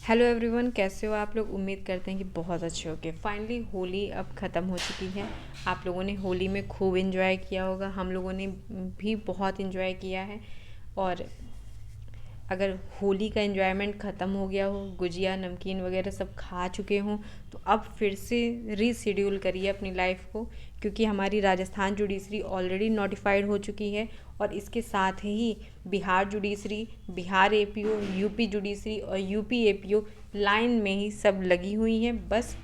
Hello everyone, कैसे हो आप लोग। उम्मीद करते हैं कि बहुत अच्छे होंगे। फाइनली होली अब ख़त्म हो चुकी है। आप लोगों ने होली में खूब एंजॉय किया होगा, हम लोगों ने भी बहुत एंजॉय किया है। और अगर होली का एंजॉयमेंट ख़त्म हो गया हो, गुजिया नमकीन वगैरह सब खा चुके हों, तो अब फिर से रीशेड्यूल करिए अपनी लाइफ को, क्योंकि हमारी राजस्थान जुडिशरी ऑलरेडी नोटिफाइड हो चुकी है। और इसके साथ ही Bihar judiciary, Bihar APO, UP judiciary और यूपी एपीओ लाइन में ही सब लगी हुई हैं। बस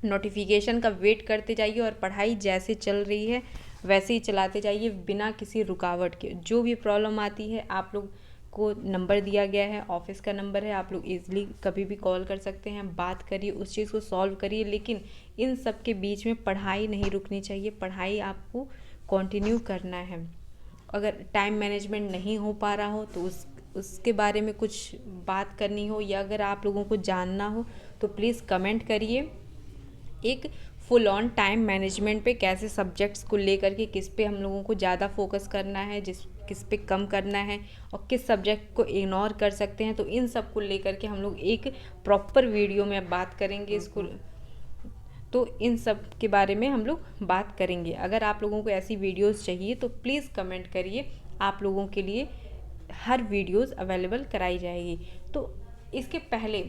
नोटिफिकेशन का वेट करते जाइए और पढ़ाई जैसे चल रही है वैसे ही चलाते जाइए, बिना किसी रुकावट के। जो भी प्रॉब्लम आती है, आप लोग को नंबर दिया गया है, ऑफिस का नंबर है, आप लोग इजीली कभी भी कॉल कर सकते हैं। बात करिए, उस चीज़ को सॉल्व करिए। लेकिन इन सब के बीच में पढ़ाई नहीं रुकनी चाहिए, पढ़ाई आपको कंटिन्यू करना है। अगर टाइम मैनेजमेंट नहीं हो पा रहा हो तो उसके बारे में कुछ बात करनी हो, या अगर आप लोगों को जानना हो तो प्लीज़ कमेंट करिए। एक फुल ऑन टाइम मैनेजमेंट पे, कैसे सब्जेक्ट्स को लेकर के किस पे हम लोगों को ज़्यादा फोकस करना है, किस पे कम करना है, और किस सब्जेक्ट को इग्नोर कर सकते हैं, तो इन सब को लेकर के हम लोग एक प्रॉपर वीडियो में बात करेंगे। इसको तो इन सब के बारे में हम लोग बात करेंगे। अगर आप लोगों को ऐसी वीडियोस चाहिए तो प्लीज़ कमेंट करिए, आप लोगों के लिए हर वीडियोस अवेलेबल कराई जाएगी। तो इसके पहले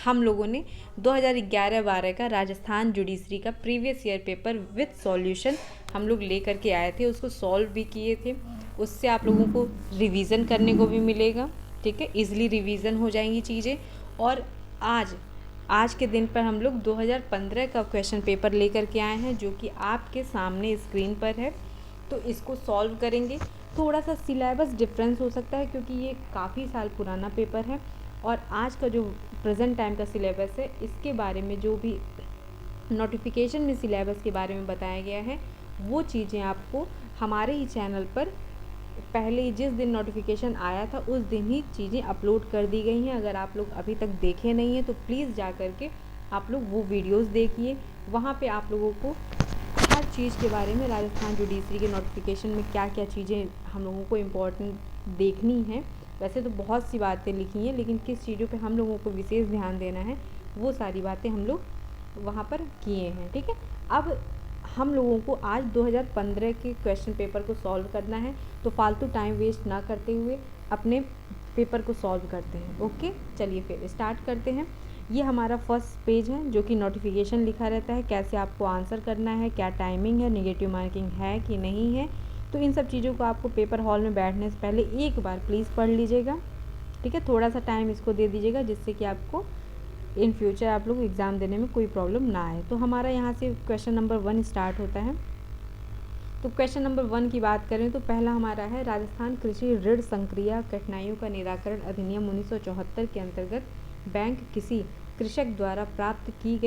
हम लोगों ने 2011-12 का राजस्थान जुडिशरी का previous year paper with solution हम लोग ले करके आए थे, उसको सॉल्व भी किए थे। उससे आप लोगों को रिवीजन करने को भी मिलेगा, ठीक है, इजीली रिवीजन हो जाएंगी चीज़ें। और आज के दिन पर हम लोग 2015 का क्वेश्चन पेपर लेकर के आए हैं, जो कि आपके सामने स्क्रीन पर है। तो इसको सॉल्व करेंगे। थोड़ा सा सिलेबस डिफरेंस हो सकता है, क्योंकि ये काफ़ी साल पुराना पेपर है। और आज का जो प्रेजेंट टाइम का सिलेबस है, इसके बारे में जो भी नोटिफिकेशन में सिलेबस के बारे में बताया गया है, वो चीज़ें आपको हमारे ही चैनल पर पहले जिस दिन नोटिफिकेशन आया था उस दिन ही चीज़ें अपलोड कर दी गई हैं। अगर आप लोग अभी तक देखे नहीं हैं तो प्लीज़ जा कर के आप लोग वो वीडियोस देखिए। वहाँ पे आप लोगों को हर चीज़ के बारे में, राजस्थान जुडिशरी के नोटिफिकेशन में क्या क्या चीज़ें हम लोगों को इम्पोर्टेंट देखनी है। वैसे तो बहुत सी बातें लिखी हैं, लेकिन किस चीज़ों पे हम लोगों को विशेष ध्यान देना है, वो सारी बातें हम लोग वहाँ पर किए हैं, ठीक है। अब हम लोगों को आज 2015 के क्वेश्चन पेपर को सॉल्व करना है, तो फालतू टाइम वेस्ट ना करते हुए अपने पेपर को सॉल्व करते हैं। ओके, चलिए फिर स्टार्ट करते हैं। ये हमारा फर्स्ट पेज है, जो कि नोटिफिकेशन लिखा रहता है, कैसे आपको आंसर करना है, क्या टाइमिंग है, नेगेटिव मार्किंग है कि नहीं है। तो इन सब चीज़ों को आपको पेपर हॉल में बैठने से पहले एक बार प्लीज़ पढ़ लीजिएगा, ठीक है। थोड़ा सा टाइम इसको दे दीजिएगा, जिससे कि आपको इन फ्यूचर आप लोग एग्ज़ाम देने में कोई प्रॉब्लम ना आए। तो हमारा यहाँ से क्वेश्चन नंबर 1 स्टार्ट होता है। तो क्वेश्चन नंबर 1 की बात करें तो पहला हमारा है, राजस्थान कृषि ऋण संक्रिया कठिनाइयों का निराकरण अधिनियम 1974 के अंतर्गत बैंक किसी कृषक द्वारा प्राप्त की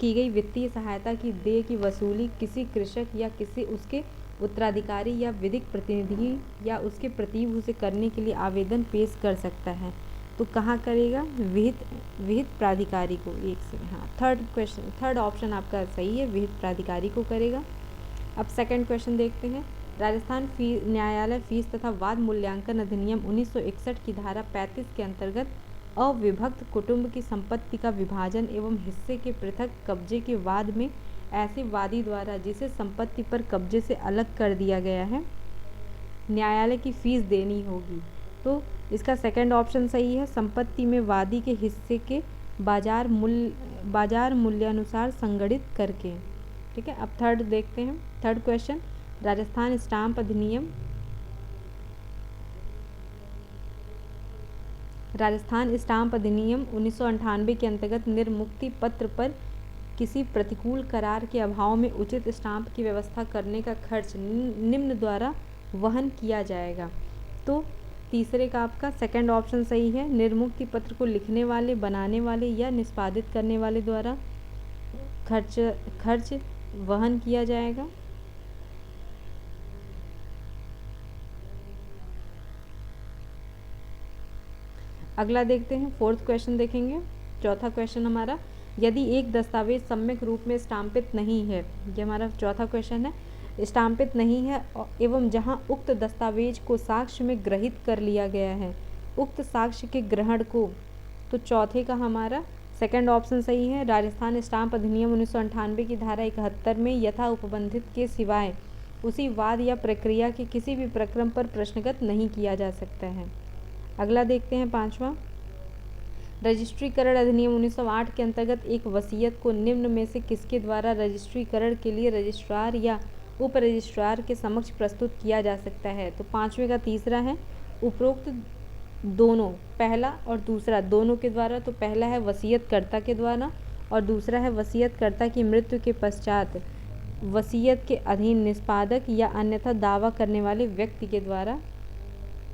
गई वित्तीय सहायता की देय की वसूली किसी कृषक या किसी उसके उत्तराधिकारी या विधिक प्रतिनिधि या उसके प्रतिभू से करने के लिए आवेदन पेश कर सकता है। तो कहाँ करेगा? विहित प्राधिकारी को। एक से, हाँ, थर्ड ऑप्शन आपका सही है, विहित प्राधिकारी को करेगा। अब सेकंड क्वेश्चन देखते हैं। राजस्थान न्यायालय फीस तथा वाद मूल्यांकन अधिनियम 1961 की धारा 35 के अंतर्गत अविभक्त कुटुंब की संपत्ति का विभाजन एवं हिस्से के पृथक कब्जे के वाद में ऐसे वादी द्वारा जिसे संपत्ति पर कब्जे से अलग कर दिया गया है, न्यायालय की फीस देनी होगी। तो इसका सेकंड ऑप्शन सही है, संपत्ति में वादी के हिस्से के बाजार मूल्यानुसार संगठित करके, ठीक है। अब थर्ड देखते हैं। थर्ड क्वेश्चन, राजस्थान स्टाम्प अधिनियम 1998 के अंतर्गत निर्मुक्ति पत्र पर किसी प्रतिकूल करार के अभाव में उचित स्टाम्प की व्यवस्था करने का खर्च निम्न द्वारा वहन किया जाएगा। तो तीसरे का आपका सेकंड ऑप्शन सही है, निर्मुक्ति पत्र को लिखने वाले, बनाने वाले या निष्पादित करने वाले द्वारा खर्च वहन किया जाएगा। अगला देखते हैं, फोर्थ क्वेश्चन देखेंगे। चौथा क्वेश्चन हमारा, यदि एक दस्तावेज सम्यक रूप में स्टाम्पित नहीं है, ये हमारा चौथा क्वेश्चन है, स्टाम्पित नहीं है एवं जहां उक्त दस्तावेज को साक्ष्य में ग्रहित कर लिया गया है उक्त साक्ष्य के ग्रहण को, तो चौथे का हमारा सेकंड ऑप्शन सही है। राजस्थान स्टाम्प अधिनियम 1998 की धारा 71 में यथा उपबंधित के सिवाय उसी वाद या प्रक्रिया के किसी भी प्रक्रम पर प्रश्नगत नहीं किया जा सकता है। अगला देखते हैं 5वां। रजिस्ट्रीकरण अधिनियम 1908 के अंतर्गत एक वसीयत को निम्न में से किसके द्वारा रजिस्ट्रीकरण के लिए रजिस्ट्रार या उप रजिस्ट्रार के समक्ष प्रस्तुत किया जा सकता है। तो 5वें का तीसरा है उपरोक्त दोनों, पहला और दूसरा दोनों के द्वारा। तो पहला है वसीयतकर्ता के द्वारा और दूसरा है वसीयतकर्ता की मृत्यु के पश्चात वसीयत के अधीन निष्पादक या अन्यथा दावा करने वाले व्यक्ति के द्वारा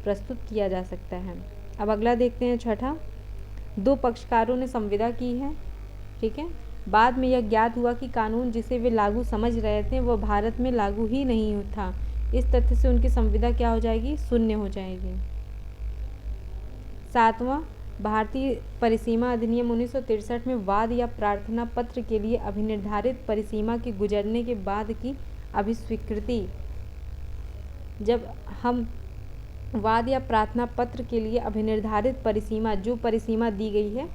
प्रस्तुत किया जा सकता है। अब अगला देखते हैं छठा। दो पक्षकारों ने संविदा की है, ठीक है। बाद में यह ज्ञात हुआ कि कानून जिसे वे लागू समझ रहे थे वह भारत में लागू ही नहीं था। इस तथ्य से उनकी संविदा क्या हो जाएगी? शून्य हो जाएगी। 7वां, भारतीय परिसीमा अधिनियम 1963 में वाद या प्रार्थना पत्र के लिए अभिनिर्धारित परिसीमा के गुजरने के बाद की अभिस्वीकृति। जब हम वाद या प्रार्थना पत्र के लिए अभिनिर्धारित परिसीमा, जो परिसीमा दी गई है,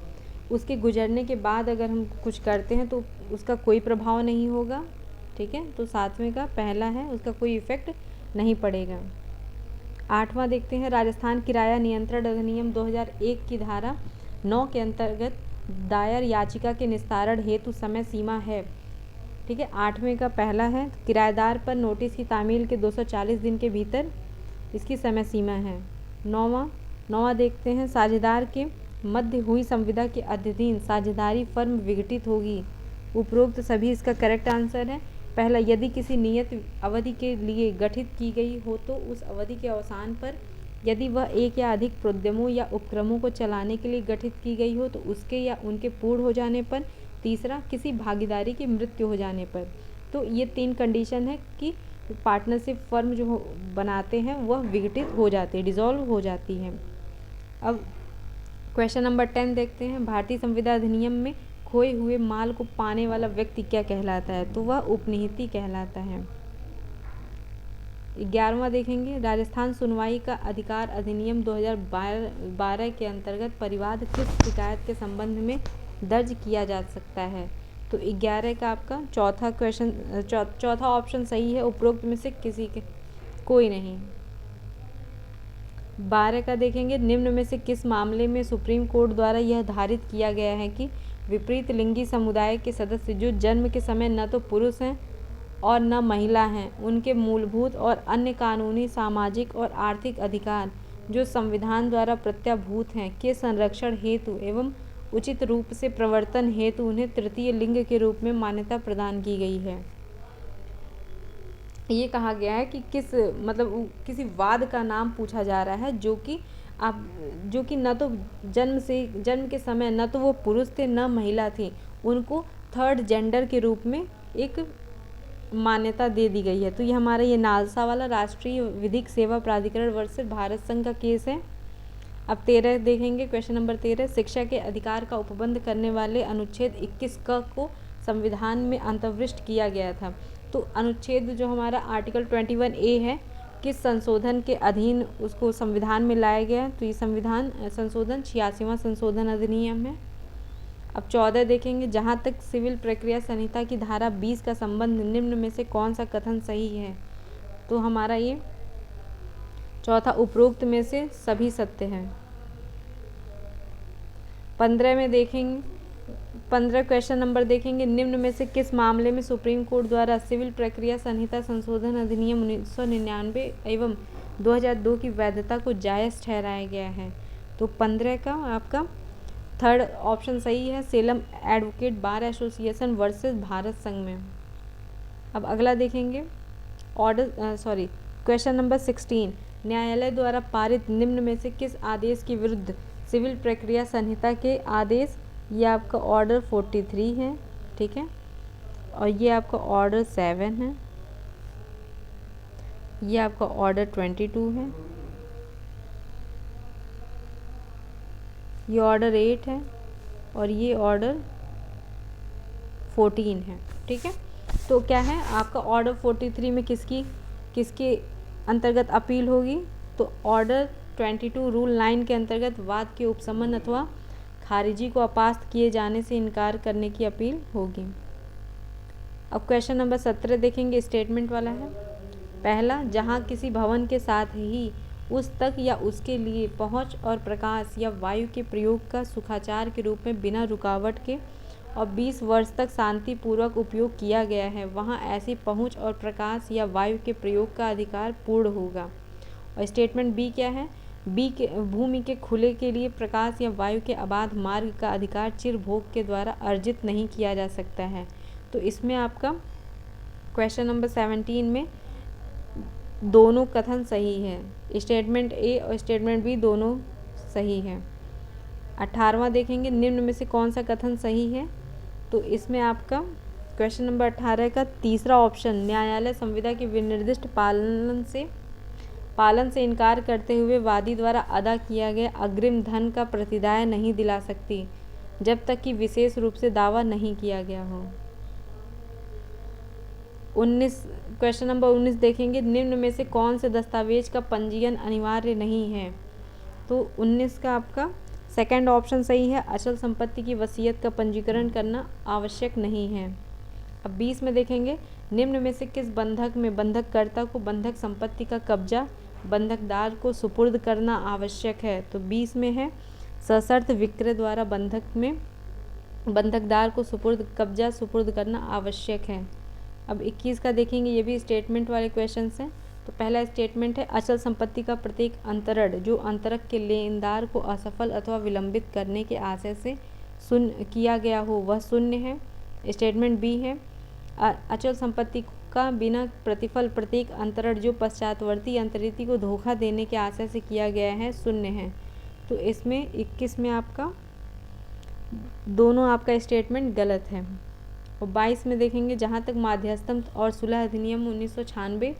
उसके गुजरने के बाद अगर हम कुछ करते हैं तो उसका कोई प्रभाव नहीं होगा, ठीक है। तो 7वें का पहला है, उसका कोई इफेक्ट नहीं पड़ेगा। 8वां देखते हैं। राजस्थान किराया नियंत्रण अधिनियम 2001 की धारा 9 के अंतर्गत दायर याचिका के निस्तारण हेतु समय सीमा है, ठीक है। 8वें का पहला है किराएदार पर नोटिस की तामील के 240 दिन के भीतर इसकी समय सीमा है। 9वां देखते हैं। साझेदार के मध्य हुई संविदा के अधीन साझेदारी फर्म विघटित होगी। उपरोक्त सभी इसका करेक्ट आंसर है। पहला, यदि किसी नियत अवधि के लिए गठित की गई हो तो उस अवधि के अवसान पर यदि वह एक या अधिक प्रोद्यमों या उपक्रमों को चलाने के लिए गठित की गई हो तो उसके या उनके पूर्ण हो जाने पर। तीसरा, किसी भागीदारी की मृत्यु हो जाने पर। तो ये 3 कंडीशन है कि पार्टनरशिप फर्म जो बनाते हैं वह विघटित हो जाती है, डिसॉल्व हो जाती है। अब क्वेश्चन नंबर 10 देखते हैं। भारतीय संविदा अधिनियम में खोए हुए माल को पाने वाला व्यक्ति क्या कहलाता है? तो वह उपनिहिती कहलाता है। 11वां देखेंगे। राजस्थान सुनवाई का अधिकार अधिनियम 2012 के अंतर्गत परिवाद किस शिकायत के संबंध में दर्ज किया जा सकता है? तो 11 का आपका चौथा ऑप्शन सही है। उपरोक्त में से किसी के कोई नहीं। 12 का देखेंगे। निम्न में से किस मामले में सुप्रीम कोर्ट द्वारा यह धारित किया गया है कि विपरीत लिंगी समुदाय के सदस्य जो जन्म के समय न तो पुरुष हैं और न महिला हैं, उनके मूलभूत और अन्य कानूनी, सामाजिक और आर्थिक अधिकार जो संविधान द्वारा प्रत्याभूत हैं के संरक्षण हेतु एवं उचित रूप से प्रवर्तन हेतु उन्हें तृतीय लिंग के रूप में मान्यता प्रदान की गई है। ये कहा गया है कि किसी वाद का नाम पूछा जा रहा है जो कि न तो जन्म के समय न तो वो पुरुष थे न महिला थी, उनको थर्ड जेंडर के रूप में एक मान्यता दे दी गई है। तो ये हमारा ये नालसा वाला राष्ट्रीय विधिक सेवा प्राधिकरण वर्सेस भारत संघ का केस है। अब 13 देखेंगे। Question number 13। शिक्षा के अधिकार का उपबंध करने वाले अनुच्छेद 21 को संविधान में अंतर्विष्ट किया गया था। तो अनुच्छेद जो हमारा आर्टिकल 21A है, किस संशोधन के अधीन उसको संविधान में लाया गया? तो ये संविधान संशोधन 86वां संशोधन अधिनियम है। अब 14 देखेंगे। जहाँ तक सिविल प्रक्रिया संहिता की धारा 20 का संबंध, निम्न में से कौन सा कथन सही है? तो हमारा ये चौथा, उपरोक्त में से सभी सत्य हैं। 15 में देखेंगे। 15 क्वेश्चन नंबर देखेंगे। निम्न में से किस मामले में सुप्रीम कोर्ट द्वारा सिविल प्रक्रिया संहिता संशोधन अधिनियम 1999 एवं 2002 की वैधता को जायज़ ठहराया गया है? तो 15 का आपका थर्ड ऑप्शन सही है। Salem advocate bar association versus Bharat संघ में। अब अगला देखेंगे। Question number 16। न्यायालय द्वारा पारित निम्न में से किस आदेश के विरुद्ध सिविल प्रक्रिया संहिता के आदेश? ये आपका ऑर्डर 43 है, ठीक है, और ये आपका ऑर्डर 7 है, ये आपका ऑर्डर 22 है, ये ऑर्डर 8 है और ये ऑर्डर 14 है, ठीक है। तो क्या है आपका ऑर्डर 43 में किसके अंतर्गत अपील होगी? तो ऑर्डर 22 रूल 9 के अंतर्गत वाद के उपशमन अथवा खारिजी को अपास्त किए जाने से इनकार करने की अपील होगी। अब क्वेश्चन नंबर 17 देखेंगे, स्टेटमेंट वाला है। पहला, जहां किसी भवन के साथ ही उस तक या उसके लिए पहुंच और प्रकाश या वायु के प्रयोग का सुखाचार के रूप में बिना रुकावट के और 20 वर्ष तक शांतिपूर्वक उपयोग किया गया है, वहां ऐसी पहुंच और प्रकाश या वायु के प्रयोग का अधिकार पूर्ण होगा। और स्टेटमेंट बी क्या है? बी के भूमि के खुले के लिए प्रकाश या वायु के अबाध मार्ग का अधिकार चिरभोग के द्वारा अर्जित नहीं किया जा सकता है। तो इसमें आपका क्वेश्चन नंबर 17 में दोनों कथन सही है। स्टेटमेंट ए और स्टेटमेंट बी दोनों सही है। 18वां देखेंगे, निम्न में से कौन सा कथन सही है? तो इसमें आपका क्वेश्चन नंबर 18 का तीसरा ऑप्शन, न्यायालय संविदा के विनिर्दिष्ट पालन से इनकार करते हुए वादी द्वारा अदा किया गया अग्रिम धन का प्रतिदाय नहीं दिला सकती जब तक कि विशेष रूप से दावा नहीं किया गया हो। 19 क्वेश्चन नंबर 19 देखेंगे, निम्न में से कौन से दस्तावेज का पंजीयन अनिवार्य नहीं है? तो 19 का आपका सेकंड ऑप्शन सही है, अचल संपत्ति की वसीयत का पंजीकरण करना आवश्यक नहीं है। अब 20 में देखेंगे, निम्न में से किस बंधक में बंधककर्ता को बंधक संपत्ति का कब्जा बंधकदार को सुपुर्द करना आवश्यक है? तो 20 में है, सशर्त विक्रय द्वारा बंधक में बंधकदार को कब्जा सुपुर्द करना आवश्यक है। अब 21 का देखेंगे, ये भी स्टेटमेंट वाले क्वेश्चन हैं। तो पहला स्टेटमेंट है, अचल संपत्ति का प्रत्येक अंतरण जो अंतरक के लेनदार को असफल अथवा विलंबित करने के आशय से शून्य किया गया हो वह शून्य है। स्टेटमेंट बी है, अचल संपत्ति का बिना प्रतिफल प्रत्येक अंतरण जो पश्चातवर्ती अंतरिति को धोखा देने के आशय से किया गया है शून्य है। तो इसमें 21 में आपका दोनों आपका स्टेटमेंट गलत है। और 22 में देखेंगे, जहाँ तक माध्यस्थम और सुलह अधिनियम 1996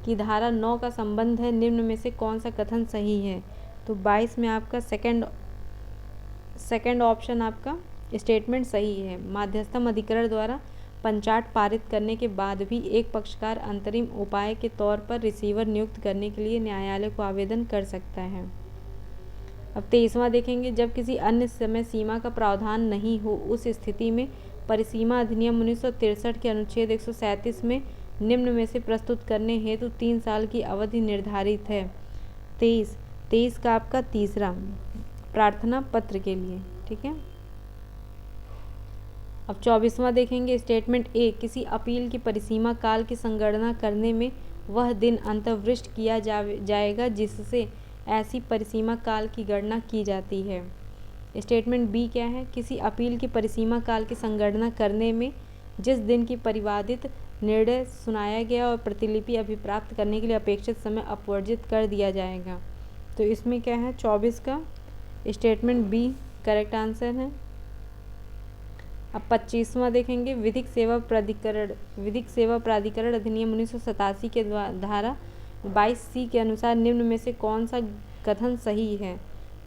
की धारा 9 का संबंध है, निम्न में से कौन सा कथन सही है? तो 22 में आपका सेकंड ऑप्शन आपका स्टेटमेंट सही है। माध्यस्थम अधिकरण द्वारा पंचाट पारित करने के बाद भी एक पक्षकार अंतरिम उपाय के तौर पर रिसीवर नियुक्त करने के लिए न्यायालय को आवेदन कर सकता है। अब 23वां देखेंगे, जब किसी अन्य समय सीमा का प्रावधान नहीं हो उस स्थिति में परिसीमा अधिनियम 1963 के अनुच्छेद 137 में निम्न में से प्रस्तुत करने हेतु 3 साल की अवधि निर्धारित है। 23 का आपका तीसरा, प्रार्थना पत्र के लिए, ठीक है। अब 24वां देखेंगे, स्टेटमेंट ए, किसी अपील की परिसीमा काल की संगणना करने में वह दिन अंतर्वृष्ट किया जाएगा जिससे ऐसी परिसीमा काल की गणना की जाती है। स्टेटमेंट बी क्या है, किसी अपील की परिसीमा काल की संगणना करने में जिस दिन की परिवादित निर्णय सुनाया गया और प्रतिलिपि अभिप्राप्त करने के लिए अपेक्षित समय अपवर्जित कर दिया जाएगा। तो इसमें क्या है, 24 का स्टेटमेंट बी करेक्ट आंसर है। अब 25वां देखेंगे, विधिक सेवा प्राधिकरण अधिनियम 1987 के धारा 22C के अनुसार निम्न में से कौन सा कथन सही है?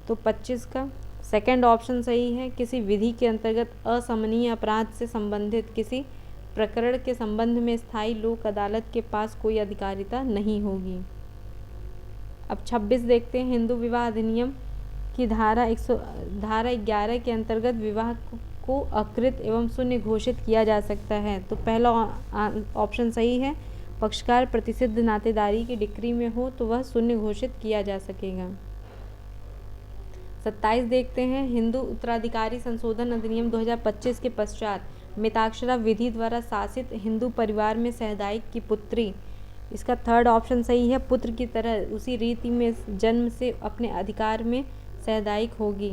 तो 25 का सेकंड ऑप्शन सही है, किसी विधि के अंतर्गत असमनीय अपराध से संबंधित किसी प्रकरण के संबंध में स्थायी लोक अदालत के पास कोई अधिकारिता नहीं होगी। अब 26 देखते हैं, हिंदू विवाह अधिनियम की धारा 11 के अंतर्गत विवाह को अकृत एवं शून्य घोषित किया जा सकता है। तो पहला ऑप्शन सही है, पक्षकार प्रतिसिद्ध नातेदारी की डिक्री में हो तो वह शून्य घोषित किया जा सकेगा। 27 देखते हैं, हिंदू उत्तराधिकारी संशोधन अधिनियम 2025 के पश्चात मिताक्षरा विधि द्वारा शासित हिंदू परिवार में सहदायिक की पुत्री, इसका थर्ड ऑप्शन सही है, पुत्र की तरह उसी रीति में जन्म से अपने अधिकार में सहदायिक होगी।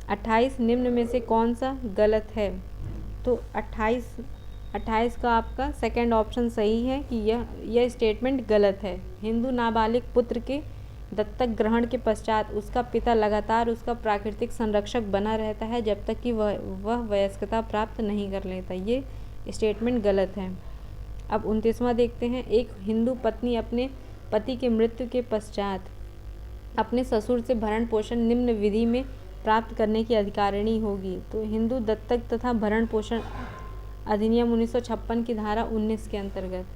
28 निम्न में से कौन सा गलत है? तो 28 का आपका सेकंड ऑप्शन सही है कि यह स्टेटमेंट गलत है। हिंदू नाबालिग पुत्र के दत्तक ग्रहण के पश्चात उसका पिता लगातार उसका प्राकृतिक संरक्षक बना रहता है जब तक कि वह वयस्कता प्राप्त नहीं कर लेता। ये स्टेटमेंट गलत है। अब 29वां देखते हैं, एक हिंदू पत्नी अपने पति के मृत्यु के पश्चात अपने ससुर से भरण पोषण निम्न विधि में प्राप्त करने की अधिकारिणी होगी। तो हिंदू दत्तक तथा भरण पोषण अधिनियम 1956 की धारा 19 के अंतर्गत।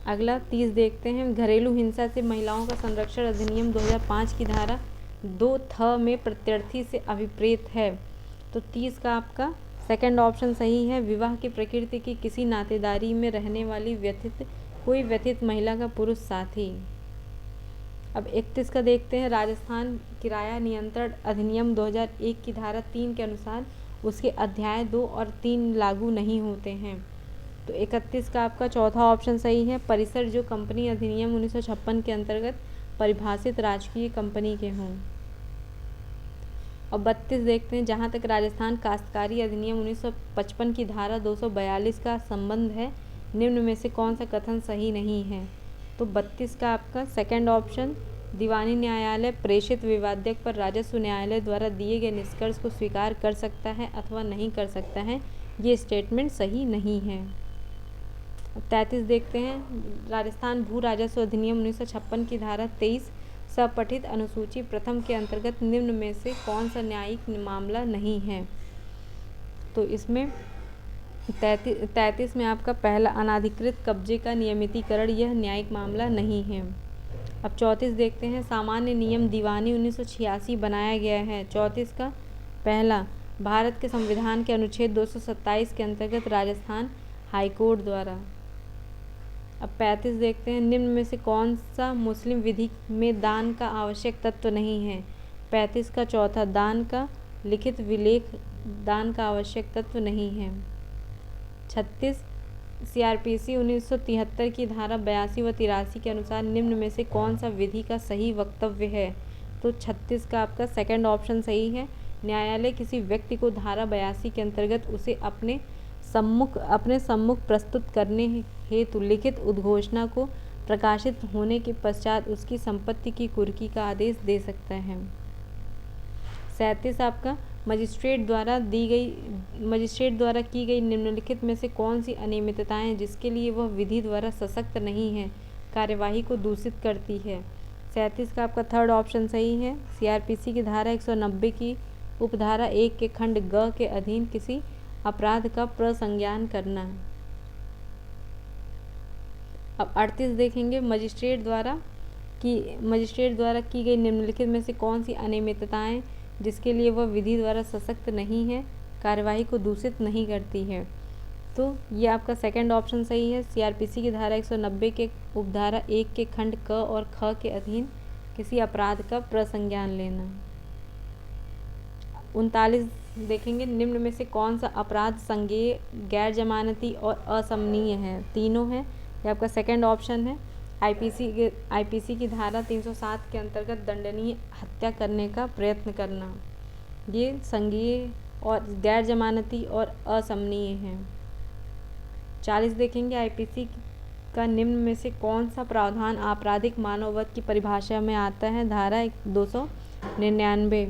अगला 30 देखते हैं। घरेलू हिंसा से महिलाओं का संरक्षण अधिनियम 2005 की धारा 2 में प्रत्यर्थी से अभिप्रेत है। तो 30 का आपका सेकंड ऑप्शन सही है। विवाह की प्रकृति की किसी नातेदारी में रहने वाली कोई व्यथित महिला का पुरुष साथी। अब 31 का देखते हैं। राजस्थान किराया नियंत्रण अधिनियम 2001 की धारा 3 के अनुसार उसके अध्याय 2 और 3 लागू नहीं होते हैं। तो 31 का आपका चौथा ऑप्शन सही है। परिसर जो कंपनी अधिनियम 1956 के अंतर्गत परिभाषित राजकीय कंपनी के हों। और 32 देखते हैं। जहाँ तक राजस्थान काश्तकारी अधिनियम 1955 की धारा 242 का संबंध है, निम्न में से कौन सा कथन सही नहीं है। तो 32 का आपका सेकंड ऑप्शन, दीवानी न्यायालय प्रेषित विवादक पर राजस्व न्यायालय द्वारा दिए गए निष्कर्ष को स्वीकार कर सकता है अथवा नहीं कर सकता है, ये स्टेटमेंट सही नहीं है। 33 देखते हैं। राजस्थान भू राजस्व अधिनियम 1956 की धारा 23 सपठित अनुसूची प्रथम के अंतर्गत निम्न में से कौन सा न्यायिक मामला नहीं है। तो इसमें 33 में आपका पहला अनाधिकृत कब्जे का नियमितीकरण, यह न्यायिक मामला नहीं है। अब 34 देखते हैं। सामान्य नियम दीवानी 1986 बनाया गया है। 34 का पहला, भारत के संविधान के अनुच्छेद 227 के अंतर्गत राजस्थान हाईकोर्ट द्वारा। अब 35 देखते हैं। निम्न में से कौन सा मुस्लिम विधि में दान का आवश्यक तत्व नहीं है। 35 का चौथा, दान का लिखित विलेख दान का आवश्यक तत्व नहीं है। 36, CRPC 1973 की धारा 82 व 83 के अनुसार निम्न में से कौन सा विधि का सही वक्तव्य है। तो 36 का आपका सेकंड ऑप्शन सही है। न्यायालय किसी व्यक्ति को धारा 82 के अंतर्गत उसे अपने सम्मुख प्रस्तुत करने हेतु लिखित उद्घोषणा को प्रकाशित होने के पश्चात उसकी संपत्ति की कुर्की का आदेश दे सकता है। 37 आपका, मजिस्ट्रेट द्वारा की गई निम्नलिखित में से कौन सी अनियमितताएं जिसके लिए वह विधि द्वारा सशक्त नहीं है, कार्यवाही को दूषित करती है। 37 का आपका थर्ड ऑप्शन सही है। CRPC की धारा 190 की उपधारा 1 के खंड ग के अधीन किसी अपराध का प्रसंज्ञान करना। अब 38 देखेंगे। मजिस्ट्रेट द्वारा की गई निम्नलिखित में से कौन सी अनियमितताएं जिसके लिए वह विधि द्वारा सशक्त नहीं है, कार्यवाही को दूषित नहीं करती है। तो ये आपका सेकंड ऑप्शन सही है। CRPC की धारा 190 के उपधारा 1 के खंड क और ख के अधीन किसी अपराध का प्रसंज्ञान लेना। 39 देखेंगे। निम्न में से कौन सा अपराध संज्ञेय, गैर जमानती और असमनीय है। तीनों है। ये आपका सेकंड ऑप्शन है। IPC की धारा 307 के अंतर्गत दंडनीय हत्या करने का प्रयत्न करना, ये संज्ञेय और गैर जमानती और असमनीय है। 40 देखेंगे। IPC का निम्न में से कौन सा प्रावधान आपराधिक मानववध की परिभाषा में आता है। धारा 299।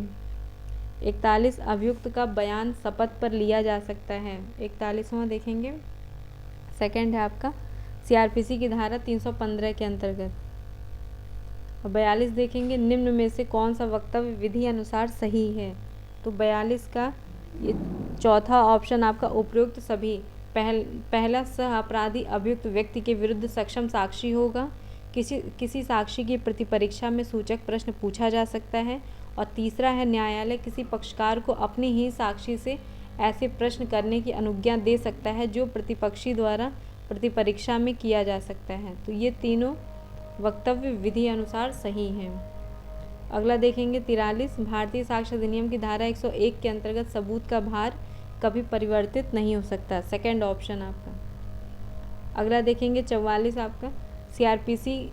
41, अभियुक्त का बयान शपथ पर लिया जा सकता है। 41वां देखेंगे। सेकंड है आपका CRPC की धारा 315 के अंतर्गत। 42 देखेंगे। निम्न में से कौन सा वक्तव्य विधि अनुसार सही है। तो 42 का ये चौथा ऑप्शन आपका, उपयुक्त सभी। पहला, सह अपराधी अभियुक्त व्यक्ति के विरुद्ध सक्षम साक्षी होगा। किसी साक्षी की प्रतिपरीक्षा में सूचक प्रश्न पूछा जा सकता है। और तीसरा है, न्यायालय किसी पक्षकार को अपनी ही साक्षी से ऐसे प्रश्न करने की अनुज्ञा दे सकता है जो प्रतिपक्षी द्वारा प्रतिपरीक्षा में किया जा सकता है। तो ये तीनों वक्तव्य विधि अनुसार सही हैं। अगला देखेंगे 43, भारतीय साक्ष्य अधिनियम की धारा 101 के अंतर्गत सबूत का भार कभी परिवर्तित नहीं हो सकता। सेकंड ऑप्शन आपका। अगला देखेंगे 44 आपका, CRPC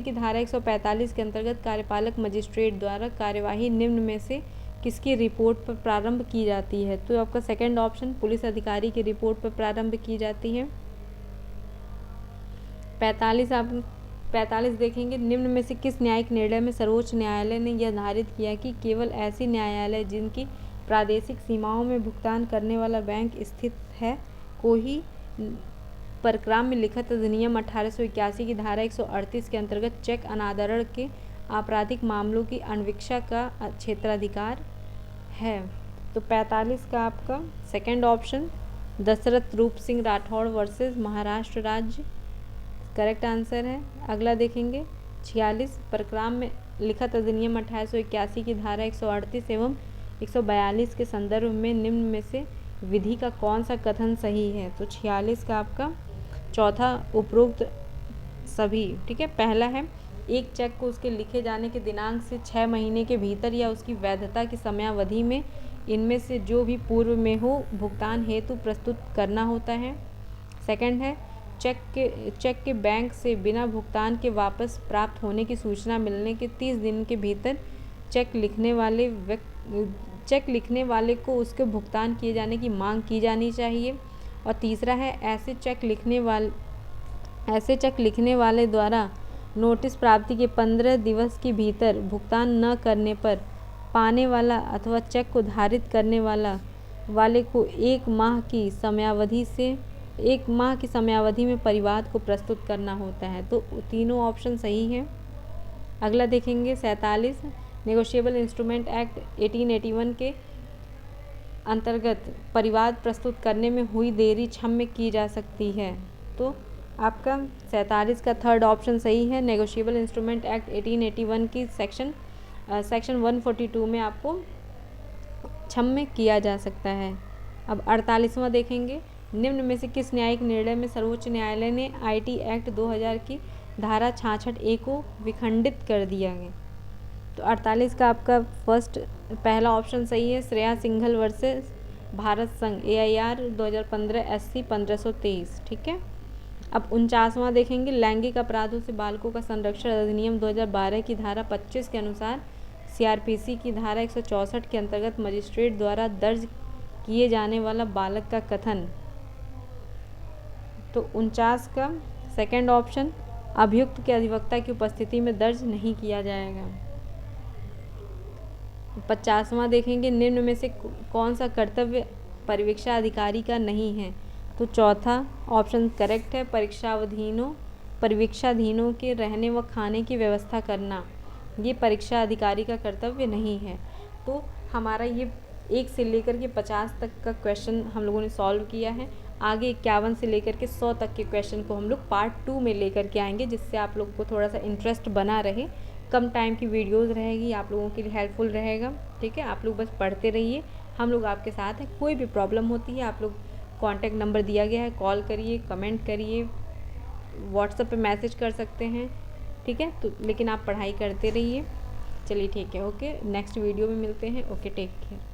की धारा 145 के अंतर्गत कार्यपालक मजिस्ट्रेट द्वारा कार्यवाही निम्न में से किसकी रिपोर्ट पर प्रारंभ की जाती है। तो आपका सेकंड ऑप्शन, पुलिस अधिकारी की रिपोर्ट पर प्रारंभ की जाती है। 45 देखेंगे। निम्न में से किस न्यायिक निर्णय में सर्वोच्च न्यायालय ने यह निर्धारित किया कि केवल ऐसी न्यायालय जिनकी प्रादेशिक सीमाओं में भुगतान करने वाला बैंक स्थित है को ही परक्राम्य लिखित अधिनियम 1881 की धारा 138 के अंतर्गत चेक अनादरण के आपराधिक मामलों की अन्वीक्षा का क्षेत्राधिकार है। तो 45 का आपका सेकंड ऑप्शन, दशरथ रूप सिंह राठौड़ वर्सेस महाराष्ट्र राज्य करेक्ट आंसर है। अगला देखेंगे 46, परक्राम में लिखित अधिनियम 1881 की धारा 138 एवं 142 के संदर्भ में निम्न में से विधि का कौन सा कथन सही है? तो 46 का आपका चौथा उपरोक्त सभी, ठीक है। पहला है, एक चेक को उसके लिखे जाने के दिनांक से 6 महीने के भीतर या उसकी वैधता की समयावधि में इनमें से जो भी पूर्व में हो भुगतान हेतु प्रस्तुत करना होता है। सेकंड है, चेक के बैंक से बिना भुगतान के वापस प्राप्त होने की सूचना मिलने के 30 दिन के भीतर चेक लिखने वाले को उसके भुगतान किए जाने की मांग की जानी चाहिए। और तीसरा है, ऐसे चेक लिखने वाले द्वारा नोटिस प्राप्ति के 15 दिवस के भीतर भुगतान न करने पर पाने वाला अथवा चेक को धारित करने वाले को 1 माह की समयावधि में परिवाद को प्रस्तुत करना होता है। तो तीनों ऑप्शन सही हैं। अगला देखेंगे 47, नेगोशिएबल इंस्ट्रूमेंट एक्ट 1881 के अंतर्गत परिवाद प्रस्तुत करने में हुई देरी क्षम्य की जा सकती है। तो आपका 47 का थर्ड ऑप्शन सही है। नेगोशिएबल इंस्ट्रूमेंट एक्ट 1881 की सेक्शन 142 में आपको क्षम्य किया जा सकता है। अब 48वां देखेंगे, निम्न में से किस न्यायिक निर्णय में सर्वोच्च न्यायालय ने आईटी एक्ट 2000 की धारा 66A को विखंडित कर दिया है? तो 48 का आपका पहला ऑप्शन सही है, श्रेया सिंघल वर्सेस भारत संघ AIR 2015 SC 1523, ठीक है। अब 49वां देखेंगे, लैंगिक अपराधों से बालकों का संरक्षण अधिनियम 2012 की धारा 25 के अनुसार CRPC की धारा 164 के अंतर्गत मजिस्ट्रेट द्वारा दर्ज किए जाने वाला बालक का कथन। तो 49 का सेकंड ऑप्शन, अभियुक्त के अधिवक्ता की उपस्थिति में दर्ज नहीं किया जाएगा। 50वां देखेंगे, निम्न में से कौन सा कर्तव्य परीक्षा अधिकारी का नहीं है? तो चौथा ऑप्शन करेक्ट है, परीक्षाधीनों के रहने व खाने की व्यवस्था करना, ये परीक्षा अधिकारी का कर्तव्य नहीं है। तो हमारा ये 1 से लेकर के 50 तक का क्वेश्चन हम लोगों ने सॉल्व किया है। आगे 51 से लेकर के 100 तक के क्वेश्चन को हम लोग पार्ट 2 में लेकर के आएंगे, जिससे आप लोग को थोड़ा सा इंटरेस्ट बना रहे। कम टाइम की वीडियोज़ रहेगी, आप लोगों के लिए हेल्पफुल रहेगा, ठीक है। आप लोग बस पढ़ते रहिए, हम लोग आपके साथ हैं। कोई भी प्रॉब्लम होती है, आप लोग कॉन्टैक्ट नंबर दिया गया है, कॉल करिए, कमेंट करिए, व्हाट्सएप पे मैसेज कर सकते हैं, ठीक है। तो लेकिन आप पढ़ाई करते रहिए। चलिए ठीक है, ओके। नेक्स्ट वीडियो में मिलते हैं। Okay, take care.